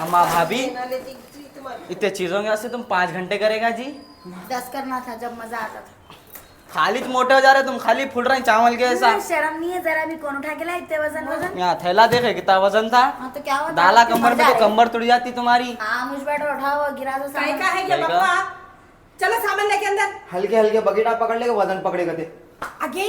अम्मा भाभी इतने चीजों के वास्ते तुम 5 घंटे करेगा जी? 10 करना था जब मजा आता था। खाली तो मोटे हो जा रहे तुम, खाली फुल रहे चावल के ऐसा। शर्म नहीं है जरा भी, कौन उठा के ला इतने वजन? यहाँ थैला देखे कितना वजन था। हाँ तो क्या हुआ, डाला कमर में तो कमर टूट जाती तुम्हारी। हाँ मुझ बैठो उठाओ, गिरा दो काय सामान। का है ये बप्पा? चलो सामान लेके अंदर। हल्के हल्के बकेटा पकड़ लेगा, वजन पकड़ेगा ते। आगे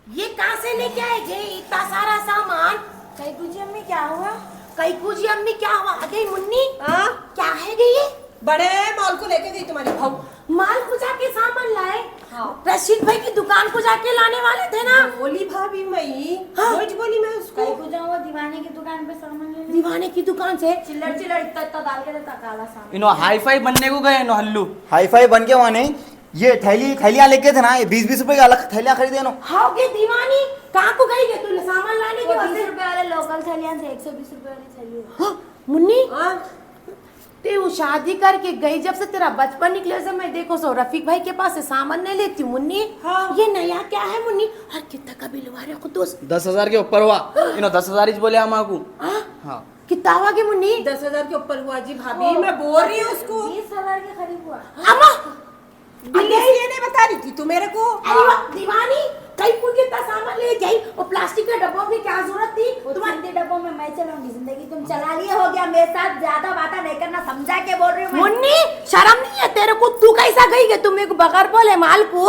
ये कहाँ से लेके आएगे इतना सारा सामान? कई कुछ अम्मी क्या हुआ? कैकूजी अम्मी क्या हुआ? आगे मुन्नी क्या है ये? बड़े मॉल को लेके गई तुम्हारी भाव। माल को जाके सामान लाए? हाँ। रशीद भाई की दुकान को जाके लाने वाले थे ना? बोली भाभी मई, हाँ। रोज बोली मैं उसको। कई कुछ हुआ, दीवाने की दुकान पे सामान ले दीवाने की दुकान से चिल्लड़ चिल्लड़ इतना इतना डाल के देता काला सामान। इनो हाई फाई बनने को गए, इनो हल्लू हाई फाई बन के वहाँ नहीं, ये थैलियाँ लेके थे ना, ये 20-20 रुपए का अलग थैलियाँ खरीदे ना। हाँ के दीवानी कहाँ को गई है तूने सामान लाने वो के 20 वास्ते? रुपए वाले लोकल थैलियां से 120 रुपए वाली थैली है। हाँ, मुन्नी हाँ। ते वो शादी करके गई जब से तेरा बचपन निकले से मैं देखो सो रफीक भाई के पास से सामान नहीं लेती हूँ मुन्नी। हाँ। ये नया क्या है मुन्नी? और कितना का बिल हुआ रे खुदूस? 10,000 के ऊपर हुआ। इनो 10,000 ही बोले अम्मा को। हाँ हाँ कितना हुआ के मुन्नी? 10,000 के ऊपर हुआ जी भाभी, मैं बोल रही हूँ उसको। 20,000 के करीब हुआ। अम्मा बिल इसलिए नहीं बता रही थी तू मेरे को। अरे वाह दीवानी कई कुल कितना सामान ले गई और प्लास्टिक के डब्बों की क्या जरूरत थी? वो तुम्हारे डब्बों में मैं चलाऊंगी जिंदगी, तुम चला लिए हो गया। मेरे साथ ज्यादा बातें नहीं करना, समझा के बोल रही हूँ मैं। मुन्नी शर्म नहीं है तेरे को? तू कैसा गई है? तुम मेरे को बगैर बोले माल को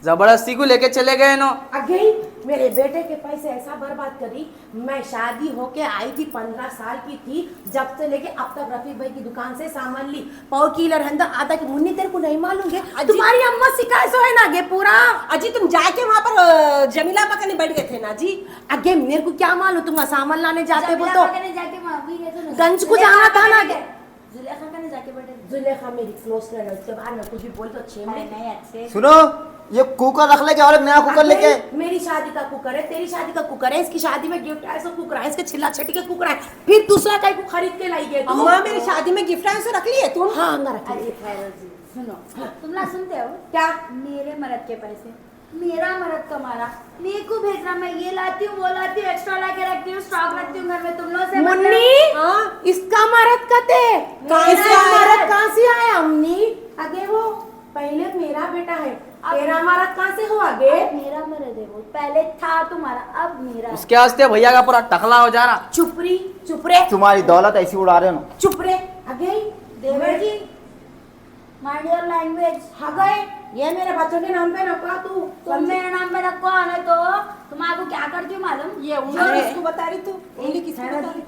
जबरदस्ती को लेके चले गए नो। अगेन मेरे बेटे के पैसे ऐसा बर्बाद करी। मैं शादी होके आई थी, 15 साल की थी, जब से लेके अब तक रफीक भाई की दुकान से सामान ली। पाव किलो हंदा आता कि मुन्नी तेरे को नहीं मालूम है? तुम्हारी अम्मा सिखाए सो है ना गे पूरा। अजी तुम जाके वहाँ पर जमीला पकड़ने बैठ गए थे ना जी। अगे मेरे को क्या मालूम, तुम सामान लाने जाते हो जमीला तो पकड़ने जाके वहाँ भी गए थे ना। गंज को जाना था ना। जुलेखा कने जाके बैठे थे। जुलेखा मेरी क्लोज फ्रेंड है, उसके बाद मैं कुछ भी बोल तो छे अरे में नहीं अच्छे। सुनो, ये कुकर रख ले क्या, और एक नया कुकर लेके। मेरी शादी का कुकर है, तेरी शादी का कुकर है, इसकी शादी में गिफ्ट आया सो कुकर है, इसके छिल्ला छटी के कुकर है, फिर दूसरा कहीं को खरीद के लाई गए तुम। अम्मा मेरी शादी में गिफ्ट आया रख लिए तुम। हाँ अंगा रख अरे ली। खैर जी सुनो, तुम ना सुनते हो क्या? मेरे मर्द के पैसे, मेरा मर्द कमाना, मेरे को भेजना, मैं ये लाती हूँ वो लाती हूँ, एक्स्ट्रा ला के रखती हूँ, स्टॉक रखती हूँ घर में। तुम लोग से मुन्नी हाँ? इसका मर्द कते कहाँ से इसका आया? मर्द कहाँ से आया अम्मी? आगे वो पहले मेरा बेटा है, तेरा मर्द कहाँ से हुआ गे? मेरा मर्द है वो, पहले था तुम्हारा, अब मेरा है। उसके वास्ते भैया का पूरा टकला हो जा रहा। चुपरी चुप रे तुम्हारी दौलत ऐसी उड़ा रहे हो ना। चुप रे। आगे देवर जी माइंड योर लैंग्वेज। हाँ गए ये मेरे बच्चों के नाम पे रखा तू। तुम मेरे नाम पे रखो आने तो तुम्हारे को क्या करती हूँ मालूम? ये उंगली किसको बता रही तू? उंगली किसको बता रही?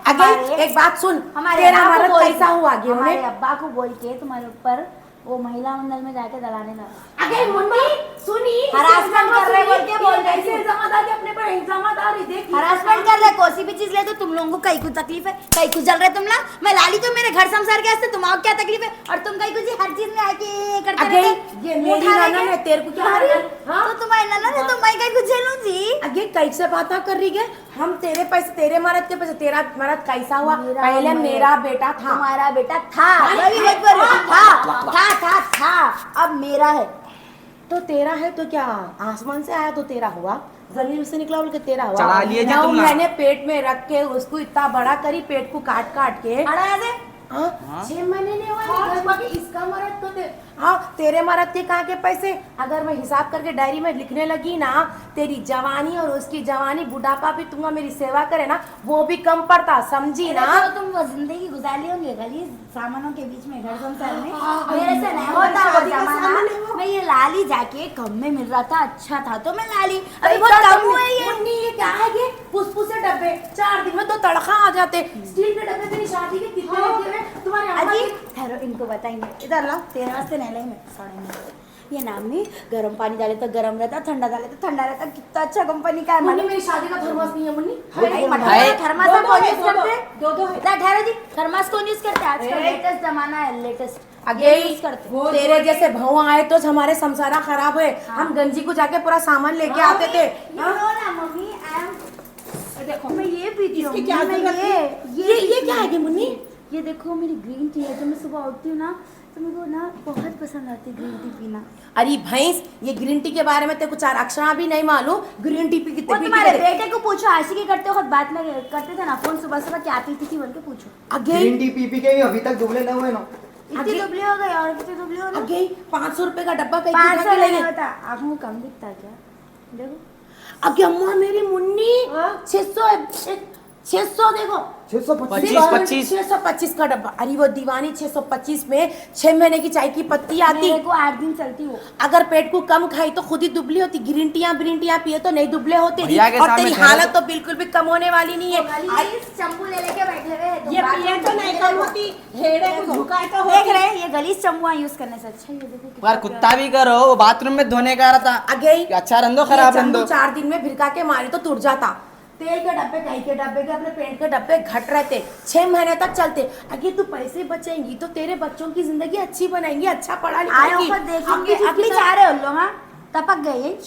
आगे एक बात सुन, हमारे तेरा अब्बा को मर्द बोल कैसा के- हुआ गे? हमारे अब्बा को बोल के तुम्हारे ऊपर वो महिला मंडल में जाके दलाने लगा। आगे मुन्नी सुनी हरासमेंट कर रहे बोल के बोल रही कैसे थी। इल्जामात अपने पर इल्जामात आ रही देख। हरासमेंट कर रहे, कोई भी चीज ले तो तुम लोगों को कहीं कुछ तकलीफ है, कहीं कुछ जल रहे तुम लोग। मैं लाली तो मेरे घर संसार के वास्ते, तुम्हारा क्या तकलीफ है? और तुम कहीं कुछ हर चीज में आके करते अगे रहते। ये मेरी ननद है, तेरे को क्या तुम्हारी- करना? हाँ? तो तुम्हारी ननद है, तुम कहीं कुछ झेलूं जी। आगे कैसे बात कर रही है? हम तेरे पैसे, तेरे मर्द के पैसे, तेरा मर्द कैसा हुआ? मेरा पहले मर्द- मेरा बेटा था। तुम्हारा बेटा था, मैं भी वही बोल रही हूँ, था, अब मेरा है। तो तेरा है तो क्या आसमान से आया तो तेरा हुआ? जमीन से निकला बोल के तेरा हुआ? चढ़ा लिए जी 9 तुम ना। महीने पेट में रख के उसको इतना बड़ा करी, पेट को काट काट के। अड़ा ऐसे 6 महीने नहीं हुआ कि इसका मर्द तो हाँ तेरे मर्द के कहाँ के पैसे? अगर मैं हिसाब करके डायरी में लिखने लगी ना, तेरी जवानी और उसकी जवानी, बुढ़ापा भी तुम मेरी सेवा करे ना, वो भी कम पड़ता, समझी ना? तो तुम वो जिंदगी गुजारी होंगे गली सामानों के बीच में, घर संसार में। मेरे से नहीं होता वो जमाना। मैं ये लाली जाके कम में मिल रहा था, अच्छा था तो मैं लाली, अभी बहुत कम हुआ है ये। मुन्नी ये क्या है ये? फुसफुसे डब्बे 4 दिन में तो तड़का आ जाते। स्टील के डब्बे तेरी शादी के कितने लगे हुए? तुम्हारे अम्मा अजी की- ठहरो, इनको बताएंगे, इधर लाओ, तेरे वास्ते नहीं लाई मैं, साढ़े में ये नाम में गर्म पानी डाले तो गर्म रहता, ठंडा डाले तो ठंडा रहता। कितना अच्छा कंपनी का है मुन्नी मालूम? मेरी शादी का थर्मस नहीं है मुन्नी। थर्मास दो कौन है, यूज दो, करते? दो है। ठहरो जी, थर्मास कौन यूज करते हैं? आजकल ए। लेटेस्ट जमाना है, लेटेस्ट आगे यूज करते। तेरे जैसे भव आए तो हमारे संसारा खराब है। हम गंजी को जाके पूरा सामान लेके आते थे। You know ना मम्मी, I am- देखो मैं ये पीती हूँ, इसकी क्या मैं जरूरत ये ये क्या है ये मुन्नी? ये देखो मेरी ग्रीन टी है, जो मैं सुबह उठती हूँ ना, तो मेरे को ना बहुत पसंद आती है ग्रीन टी पीना। अरे भैंस, ये ग्रीन टी के बारे में तेरे को 4 अक्षर भी नहीं मालूम। ग्रीन टी पी वो कितने तुम्हारे बेटे को पूछो, आशिकी करते वक्त बात में करते थे ना फोन, सुबह सुबह क्या पीती थी बोल के पूछो। ग्रीन टी पी के भी अभी तक दुबले न हुए ना। इतनी दुबली हो गई और कितनी दुबली हो गई। अगे 500 रुपए का डब्बा कहीं 500 ले नहीं होता, आप मुँह कम दिखता है क्या? देखो अगे अम्मा मेरी मुन्नी 600 देखो 625 625 का डब्बा। अरे वो दीवानी 625 में 6 महीने की चाय की पत्ती आती। मेरे को 8 दिन चलती हो। अगर पेट को कम खाई तो खुद ही दुबली होती। ग्रीन टियाँ पिए तो नहीं दुबले होते। भैया के और सामने तेरी खड़ा हालत तो बिल्कुल भी कम होने वाली नहीं है। गलीज चंपू ले लेके बैठे हुए हैं, ये पिए तो नहीं कम होती, हेड़े को झुकाए तो देख होती। रहे हैं ये गलीज चंपू यूज करने से अच्छा। ये देखो कितना यार कुत्ता भी करो, वो बाथरूम में धोने का रहा था। अगे अच्छा रंदो खराब रंदो। 4 दिन में भिरका के मारी तो टूट जाता। तेल के डब्बे, कहीं के डब्बे के, अपने पेंट के डब्बे घट रहते, 6 महीने तक चलते। अगर तू पैसे बचाएंगी तो तेरे बच्चों की जिंदगी अच्छी बनाएंगी, अच्छा पढ़ा आए ऊपर देखेंगे अगली चाह रहे हो लोग। हाँ टपक गए।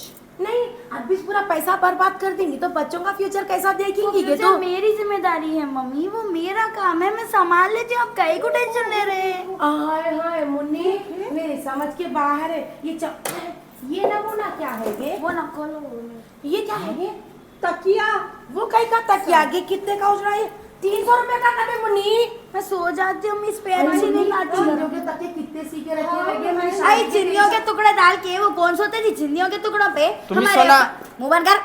नहीं, अभी पूरा पैसा बर्बाद कर देंगी तो बच्चों का फ्यूचर कैसा देखेंगी? ये तो मेरी जिम्मेदारी है मम्मी, वो मेरा काम है, मैं संभाल लेती हूँ। आप कहीं को टेंशन ले रहे हैं? हाय हाय मुन्नी, मेरे समझ के बाहर है ये नमूना। क्या है ये? वो नकल ये क्या है ये? तकिया वो कहीं का तकिया? आगे कितने का उजरा है? 300 रुपए का कटे मुन्नी। मैं सो जाती हूँ, इस पे अच्छी नहीं आती। चिड़ियों के तकिए कितने सीखे रखे हुए हैं मैंने। आई चिड़ियों के टुकड़े डाल के, वो कौन सोते थे चिड़ियों के टुकड़ों पे? तुम ही हमारे सोना। मुंह बंद कर।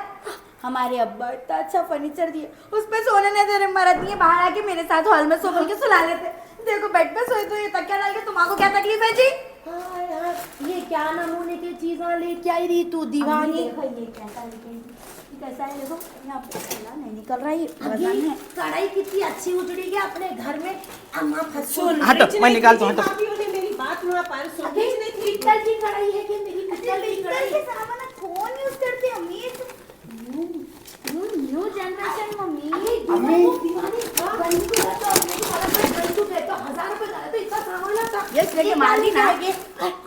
हमारे अब्बा इतना अच्छा फर्नीचर दिए, उस पे सोने नहीं दे रहे। मरद नहीं है, बाहर आके मेरे साथ हॉल में सो बोल के सुला लेते। देखो बेड पे सोई तो ये तकिया डाल के, तुम्हारा क्या तकलीफ है जी? हाय हाय, ये क्या नमूने की चीजें लेके आई रही तू दीवानी? देखो ये कैसा कैसा है, देखो यहाँ पे खुला नहीं निकल रहा है। अभी कढ़ाई कितनी अच्छी उजड़ी है अपने घर में। अम्मा फसूल हटो, मैं निकालता हूँ, हटो। भाभियों ने मेरी बात वहाँ पर सुन अभी नहीं थी। पित्तल की कढ़ाई है कि मेरी पित्तल की कढ़ाई है? फोन यूज करते हैं अम्मी। New generation mummy. दीवानी बंदूक है तो अपने वाला पे बंदूक है तो 1000 रुपए का तो इतना सामान आता। ये लेके मार दी ना, ये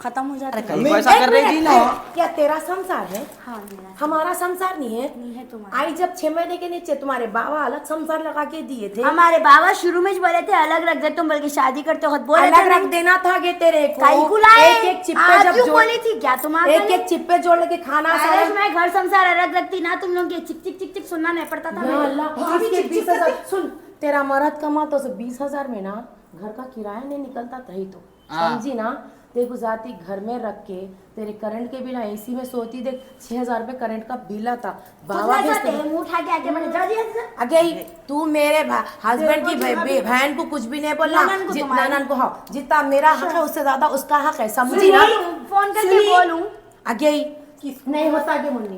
खत्म हो जाता है। कहीं को ऐसा कर रही थी ना। क्या तेरा संसार है? हाँ मेरा हमारा संसार नहीं है। नहीं है तुम्हारा। आई जब 6 महीने के नीचे तुम्हारे बाबा अलग संसार लगा के दिए थे। हमारे बाबा शुरू में बोले थे अलग रख दे, तुम बल्कि शादी करते हो बोले अलग रख देना था गे तेरे को। काई को लाए? एक चिप्पे आप जब क्यों जोड़ बोली थी? क्या तुम एक चिप्पे जोड़ के खाना सारा। मैं घर संसार अलग रखती ना, तुम लोग ये चिक चिक चिक चिक सुनना नहीं पड़ता था। या अल्लाह, इसके 20,000 सुन, तेरा मर्द कमाता तो 20,000 में ना घर का किराया नहीं निकलता था ही तो समझी ना। देखो जाती घर में रख के तेरे करंट के बिना एसी में सोती, देख 6,000 रुपए करंट का बिल आता। बाबा मुंह उठा के आके मैंने जा दिया। अगे तू मेरे हस्बैंड की बहन को कुछ भी नहीं बोलना। ननन को हाँ, जितना मेरा हक है उससे ज्यादा उसका हक है, समझी ना। फोन करके बोलूं? अगे नहीं होता के मुन्नी,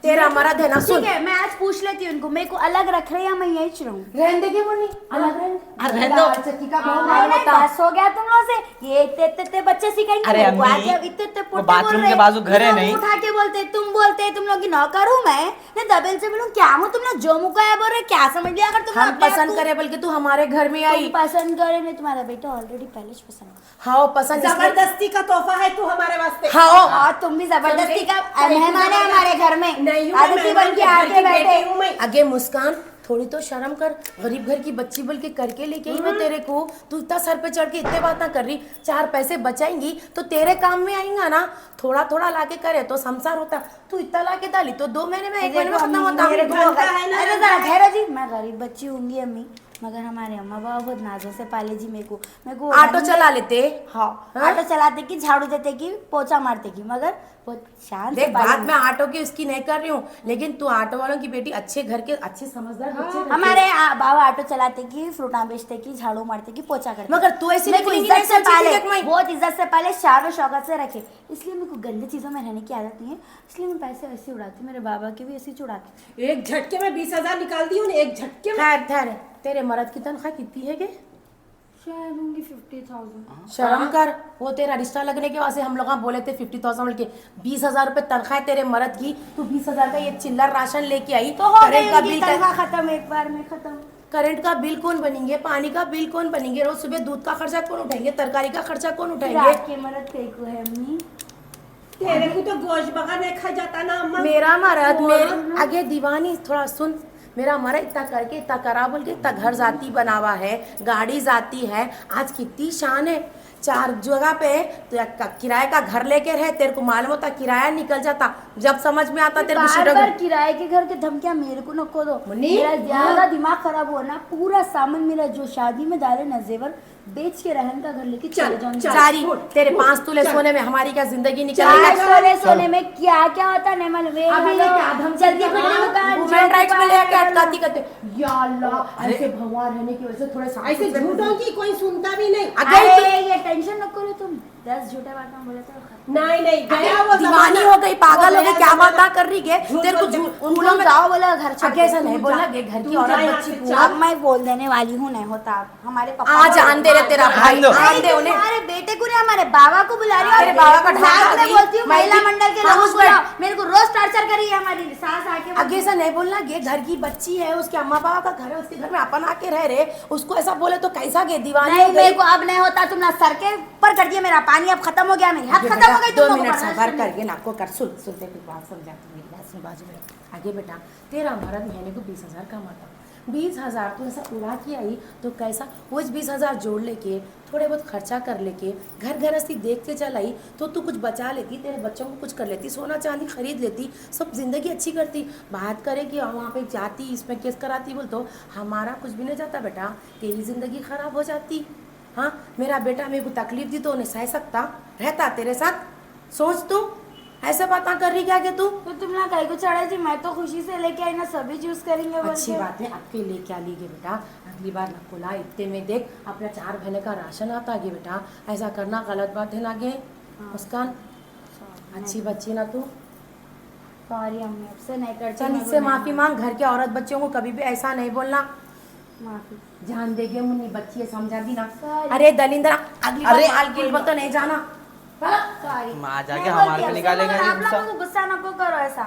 तेरा मर्द है ना। सुन ठीक है, मैं आज पूछ लेती हूँ उनको, मेरे को अलग रख रहे या मैं यही रहूं? रहने देगी मुन्नी, अलग रहने दो। चक्की का भाव नहीं नहीं, होता। बस हो गया तुम लोगों से। ये इतने बच्चे सिखाएंगे अरे मेरे को। अम्मी, आके इतने वो बाथरूम के बाजू घर है नहीं। उठा के बोलते तुम लोग की नौकर हूँ मैं। नहीं दबेल से बोलूं क्या हूँ? तुम लोग जो मुका बोल रहे क्या समझ लिया? अगर तुम हम पसंद करे बल्कि तू हमारे घर में आई। पसंद करे नहीं, तुम्हारा बेटा ऑलरेडी पहले से पसंद। हाँ पसंद जबरदस्ती का तोहफा है तू हमारे वास्ते। हाँ और तुम भी जबरदस्ती का मेहमान है हमारे घर में। नहीं हूँ, आदित्य बन के आके बैठे हूँ मैं। आगे मुस्कान थोड़ी तो शर्म कर। गरीब घर की बच्ची बोल के करके लेके आई मैं तेरे को। तू इतना सर पे चढ़ के इतने बात ना कर रही। 4 पैसे बचाएंगी तो तेरे काम में आएगा ना। थोड़ा थोड़ा लाके करे तो संसार होता। तू इतना लाके डाली तो 2 महीने में 1 महीने में खत्म होता। अरे जरा ठहरो जी, मैं गरीब बच्ची होंगी अम्मी, मगर हमारे अम्मा बाबा बहुत नाजों से पाले जी। मेरे को ऑटो चला लेते। हाँ ऑटो चलाते की, झाड़ू देते की, पोछा मारते की, मगर बहुत शांत से देख पाले बात जी। मैं ऑटो की उसकी नहीं कर रही हूँ, लेकिन तू ऑटो वालों की बेटी अच्छे घर के अच्छे समझदार बच्चे घर के। हमारे बाबा ऑटो चलाते की, फ्रूटा बेचते की, झाड़ू मारते की, पोछा करते। मगर तू ऐसी मेरे को निकली इज्जत से नहीं, पाले, देख मैं। बहुत इज्जत से पाले, शान और शौकत से रखे। इसलिए मेरे को गंदी चीजों में रहने की आदत नहीं है, इसलिए मैं पैसे ऐसे उड़ाती। मेरे बाबा के भी ऐसे ही उड़ाती। एक झटके में 20,000 निकाल दी हूँ, एक झटके में। ठहर ठहर, तेरे मर्द की तनख्वाह कितनी है गे? शायद होंगी 50,000। शर्म कर। वो तेरा रिश्ता लगने के वास्ते हम लोग बोले थे 50,000 बोल के। 20,000 रुपए तनख्वाह है तेरे मर्द की। तू 20,000 का ये चिल्लर राशन लेके आई तो हो करंट का गई बिल तनख्वाह खत्म, एक बार में खत्म। करंट का बिल कौन बनेंगे? पानी का बिल कौन बनेंगे? रोज सुबह दूध का खर्चा कौन उठाएंगे? तरकारी का खर्चा कौन उठाएंगे? रात के मरद तेको है अम्मी। तेरे को तो गोश्त बगैर नहीं खा जाता ना अम्मा। मेरा मर्द मेरे आगे दीवानी थोड़ा सुन। मेरा मर्द इतना करके इतना करा बोल के इतना घर जाती बनावा है, गाड़ी जाती है। आज कितनी शान है 4 जगह पे तो किराए का घर लेके रहे, तेरे को मालूम होता किराया निकल जाता, जब समझ में आता तेरे को बार शिटक- बार किराए के घर के धमकियां मेरे को नको दो। मुन्नी? मेरा ज्यादा दिमाग खराब हुआ ना, पूरा सामान मेरा जो शादी में डाले ना जेवर बेच के रहन का घर लेके चले जाऊंगी। चारी तेरे 5 तोले सोने में हमारी क्या जिंदगी चार निकलेगी? सोने सोने में क्या क्या होता नहीं मालूम। वे अभी हेलो, क्या धमकी जल्दी देना? पकड़ो दुकान, वुमेन जो राइट्स में दुकान लेके है, अटकाती करते, या अल्लाह ऐसे भगवान रहने की वजह से थोड़े साफ ऐसे सुथरे झूठों की कोई सुनता भी नहीं। अरे ये टेंशन न करो तुम, 10 झूठे बातें बोले तो नहीं नहीं गया वो दीवानी जमाना। हो गई, पागल हो वो गई, गया क्या जमाना। बात कर रही है तेरे को उनको जाओ बोला घर छोड़ आगे ऐसा के। नहीं तू बोलना जा। कि घर की तू औरत जा, बच्ची यहाँ को से अब मैं बोल देने वाली हूँ, नहीं होता अब हमारे पापा आज आन दे रे तेरा भाई, दो। आन दे उन्हें। हमारे बेटे को नहीं, हमारे बाबा को बुला रही हो। तेरे बाबा का ढाका सास में दी, बोलती हूँ महिला मैं मंडल के हाँ, लोगों उस को पर- बुलाओ। मेरे को रोज टॉर्चर करी है हमारी सास आके। आगे ऐसा नहीं बोलना, ये घर की बच्ची है, उसके अम्मा बाबा का घर है, उसके घर में अपन आके रह रहे, उसको ऐसा बोले तो कैसा गे दीवानी नहीं हो मेरे गई? को अब नहीं होता, तुम ना सर के ऊपर कर दिया मेरा पानी, अब खत्म हो गया, मेरी हद आगे खत्म हो बेटा, गई। 2 तुम लोगों मिनट को सबर बर्दाश्त करके नाको कर, सुन सुन तेरी बात समझा, तू मेरी बात सुन बाजू में। आगे बेटा तेरा मर्द महीने को 20,000 कमाता, 20,000 तू ऐसा उड़ा के आई तो कैसा, वो 20,000 जोड़ लेके थोड़े बहुत खर्चा कर लेके घर गृहस्थी देख के चल आई तो तू कुछ बचा लेती, तेरे बच्चों को कुछ कर लेती, सोना चांदी खरीद लेती, सब जिंदगी अच्छी करती। बात करे कि वहाँ पे जाती इसमें केस कराती बोल तो हमारा कुछ भी नहीं जाता बेटा, तेरी जिंदगी खराब हो जाती। हाँ मेरा बेटा मेरे को तकलीफ दी तो उन्हें सह सकता, रहता तेरे साथ, सोच तू ऐसा बात कर रही क्या कि तू? तो तुम ना कहीं को चढ़ा जी, मैं तो खुशी से लेके आई ना, सभी चूज करेंगे बोल अच्छी के। बात है, आपके लिए क्या लीजिए बेटा, अगली बार न खुला इतने में देख अपना 4 महीने का राशन आता गे बेटा, ऐसा करना गलत बात है ना गे मुस्कान, अच्छी बच्ची ना तू। सॉरी अम्मी, अब से नहीं करती। चल इससे माफी मांग, घर के औरत बच्चों को कभी भी ऐसा नहीं बोलना, माफी। जान देगे मुन्नी बच्ची है, समझा दी ना। Sorry. अरे दलिंदरा अगली बार अरे, माल गिल तो नहीं जाना। सॉरी। माँ जाके नहीं हमारे बोलती, पे अब से निकालेंगे मगर ये आप गुस्सा। लोगों को गुस्सा न को करो ऐसा।